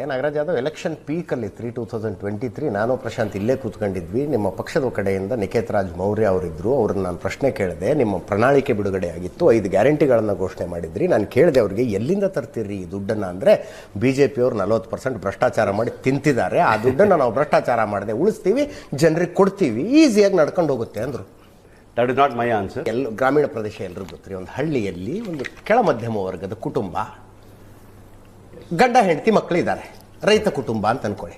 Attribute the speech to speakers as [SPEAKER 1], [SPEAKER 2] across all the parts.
[SPEAKER 1] Nagaraj Yadav election ಪೀಕಲ್ಲಿ 2023 ನಾನು ಪ್ರಶಾಂತ್ ಇಲ್ಲೇ ಕೂತ್ಕೊಂಡಿದ್ವಿ. ನಿಮ್ಮ ಪಕ್ಷದ ಕಡೆಯಿಂದ ನಿಖೇತ್ ರಾಜ್ ಮೌರ್ಯ ಅವರಿದ್ದರು. ಅವ್ರನ್ನ ನಾನು ಪ್ರಶ್ನೆ ಕೇಳಿದೆ. ನಿಮ್ಮ ಪ್ರಣಾಳಿಕೆ ಬಿಡುಗಡೆ ಆಗಿತ್ತು, 5 ಗ್ಯಾರಂಟಿಗಳನ್ನು ಘೋಷಣೆ ಮಾಡಿದ್ರಿ. ನಾನು ಕೇಳಿದೆ ಅವ್ರಿಗೆ, ಎಲ್ಲಿಂದ ತರ್ತೀರಿ ಈ ದುಡ್ಡನ್ನು ಅಂದರೆ BJP ಅವರು 40% ಭ್ರಷ್ಟಾಚಾರ ಮಾಡಿ ತಿಂತಿದ್ದಾರೆ, ಆ ದುಡ್ಡನ್ನು ನಾವು ಭ್ರಷ್ಟಾಚಾರ ಮಾಡದೆ ಉಳಿಸ್ತೀವಿ, ಜನರಿಗೆ ಕೊಡ್ತೀವಿ, ಈಸಿಯಾಗಿ ನಡ್ಕೊಂಡು ಹೋಗುತ್ತೆ ಅಂದರು.
[SPEAKER 2] That is not my answer.
[SPEAKER 1] ಗ್ರಾಮೀಣ ಪ್ರದೇಶ ಎಲ್ಲರಿಗೂ ಗೊತ್ತ್ರಿ, ಒಂದು ಹಳ್ಳಿಯಲ್ಲಿ ಒಂದು ಕೆಳ ಮಧ್ಯಮ ವರ್ಗದ ಕುಟುಂಬ, ಗಂಡ ಹೆಂಡತಿ ಮಕ್ಕಳಿದ್ದಾರೆ, ರೈತ ಕುಟುಂಬ ಅಂತ ಅನ್ಕೊಳ್ಳಿ.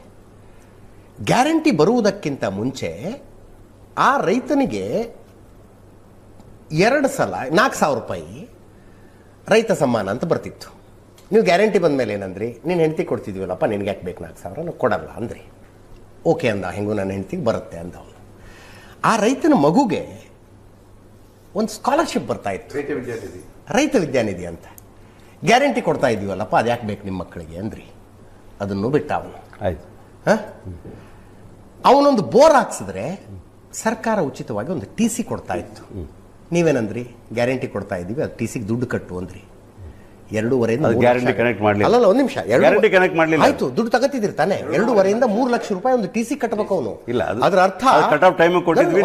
[SPEAKER 1] ಗ್ಯಾರಂಟಿ ಬರುವುದಕ್ಕಿಂತ ಮುಂಚೆ ಆ ರೈತನಿಗೆ 2 ಸಲ 4,000 ರೂಪಾಯಿ ರೈತ ಸಮ್ಮಾನ ಅಂತ ಬರ್ತಿತ್ತು. ನೀವು ಗ್ಯಾರಂಟಿ ಬಂದ ಮೇಲೆ ಏನಂದ್ರಿ, ನೀನು ಹೆಂಡತಿ ಕೊಡ್ತಿದ್ವಲ್ಲಪ್ಪ, ನಿನ್ಗೆ ಯಾಕೆ ಬೇಕು 4,000, ನಾನು ಕೊಡಲ್ಲ ಅಂದ್ರಿ. ಓಕೆ ಅಂದ, ಹೆಂಗೂ ನನ್ನ ಹೆಂಡತಿಗೆ ಬರುತ್ತೆ ಅಂದ ಅವನು. ಆ ರೈತನ ಮಗುಗೆ ಒಂದು ಸ್ಕಾಲರ್ಶಿಪ್ ಬರ್ತಾ ಇತ್ತು, ರೈತ ವಿದ್ಯಾನಿಧಿ ಅಂತ. ಗ್ಯಾರಂಟಿ ಕೊಡ್ತಾ ಇದೀವಲ್ಲಪ್ಪ, ಅದು ಯಾಕೆ ಬೇಕು ನಿಮ್ಮ ಮಕ್ಕಳಿಗೆ ಅಂದ್ರಿ. ಅದನ್ನು ಬಿಟ್ಟ ಅವನು.
[SPEAKER 2] ಆಯ್ತು.
[SPEAKER 1] ಅವನೊಂದು ಬೋರ್ ಹಾಕ್ಸಿದ್ರೆ ಸರ್ಕಾರ ಉಚಿತವಾಗಿ ಒಂದು TC ಕೊಡ್ತಾ ಇತ್ತು. ನೀವೇನಂದ್ರಿ, ಗ್ಯಾರಂಟಿ ಕೊಡ್ತಾ ಇದ್ದೀವಿ, ಅದು TCಗೆ ದುಡ್ಡು ಕಟ್ಟು ಅಂದ್ರಿ. 2.5
[SPEAKER 2] ಗ್ಯಾರಂಟಿ ಕನೆಕ್ಟ್ ಮಾಡಲಿಲ್ಲ.
[SPEAKER 1] ಅಲ್ಲ, ಒಂದು ನಿಮಿಷ,
[SPEAKER 2] ಗ್ಯಾರಂಟಿ ಕನೆಕ್ಟ್ ಮಾಡಲಿಲ್ಲ.
[SPEAKER 1] ಆಯ್ತು, ದುಡ್ಡು ತಗತಿದ್ರಿ ತಾನೆ. 2.5 3 ಲಕ್ಷ ರೂಪಾಯಿ ಒಂದು TC ಕಟ್ಟಬೇಕು ಅವನು.
[SPEAKER 2] ಇಲ್ಲ,
[SPEAKER 1] ಅದರ ಅರ್ಥ
[SPEAKER 2] ಕಟ್ ಆಫ್ ಟೈಮ್ ಕೊಟ್ಟಿದ್ವಿ.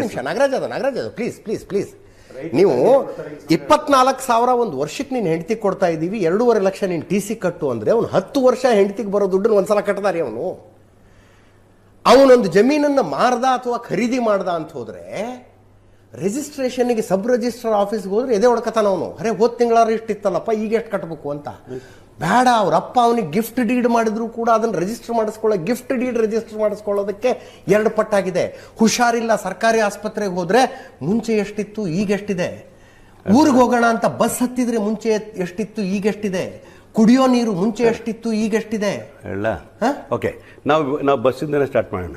[SPEAKER 1] ನಿಮಿಷ ನಾಗರಾಜ್ ಅದು ಪ್ಲೀಸ್ ನೀವು 24,000 ಒಂದು ವರ್ಷಕ್ಕೆ ನೀನು ಹೆಂಡತಿ ಕೊಡ್ತಾ ಇದ್ದೀವಿ, 2.5 ಲಕ್ಷ ನೀನು TC ಕಟ್ಟು ಅಂದ್ರೆ ಅವನು 10 ವರ್ಷ ಹೆಂಡತಿಗೆ ಬರೋ ದುಡ್ಡನ್ನು ಒಂದ್ಸಲ ಕಟ್ಟದಾರಿ. ಅವನೊಂದು ಜಮೀನನ್ನು ಮಾರ್ದ ಅಥವಾ ಖರೀದಿ ಮಾಡ್ದ ಅಂತ ಹೋದ್ರೆ ರಿಜಿಸ್ಟ್ರೇಷನ್ಗೆ ಸಬ್ ರಿಜಿಸ್ಟ್ರಾರ್ ಆಫೀಸ್ಗೆ ಹೋದ್ರೆ ಎದೆ ಹೊಡ್ಕತಾನ ಅವನು. ಅರೆ, ಹೋದ ತಿಂಗಳಾರು ಇಷ್ಟಿತ್ತಲ್ಲಪ್ಪ, ಈಗ ಎಷ್ಟು ಕಟ್ಟಬೇಕು ಅಂತ. ಬೇಡ, ಅವ್ರ ಅಪ್ಪ ಅವನಿಗೆ ಗಿಫ್ಟ್ ಡೀಡ್ ಮಾಡಿದ್ರು ಕೂಡ ಅದನ್ನು ರಿಜಿಸ್ಟರ್ ಗಿಫ್ಟ್ ಡೀಡ್ ರಿಜಿಸ್ಟರ್ ಮಾಡಿಸ್ಕೊಳ್ಳೋದಕ್ಕೆ 2 ಪಟ್ಟಾಗಿದೆ. ಹುಷಾರಿಲ್ಲ, ಸರ್ಕಾರಿ ಆಸ್ಪತ್ರೆಗೆ ಹೋದ್ರೆ ಮುಂಚೆ ಎಷ್ಟಿತ್ತು ಈಗ ಎಷ್ಟಿದೆ. ಊರಿಗೆ ಹೋಗೋಣ ಅಂತ ಬಸ್ ಹತ್ತಿದ್ರೆ ಮುಂಚೆ ಎಷ್ಟಿತ್ತು ಈಗ ಎಷ್ಟಿದೆ. ಕುಡಿಯೋ ನೀರು ಮುಂಚೆ ಎಷ್ಟಿತ್ತು ಈಗ ಎಷ್ಟಿದೆ.
[SPEAKER 2] ಓಕೆ, ನಾವು ಬಸ್ಸಿಂದಲೇ ಸ್ಟಾರ್ಟ್ ಮಾಡೋಣ.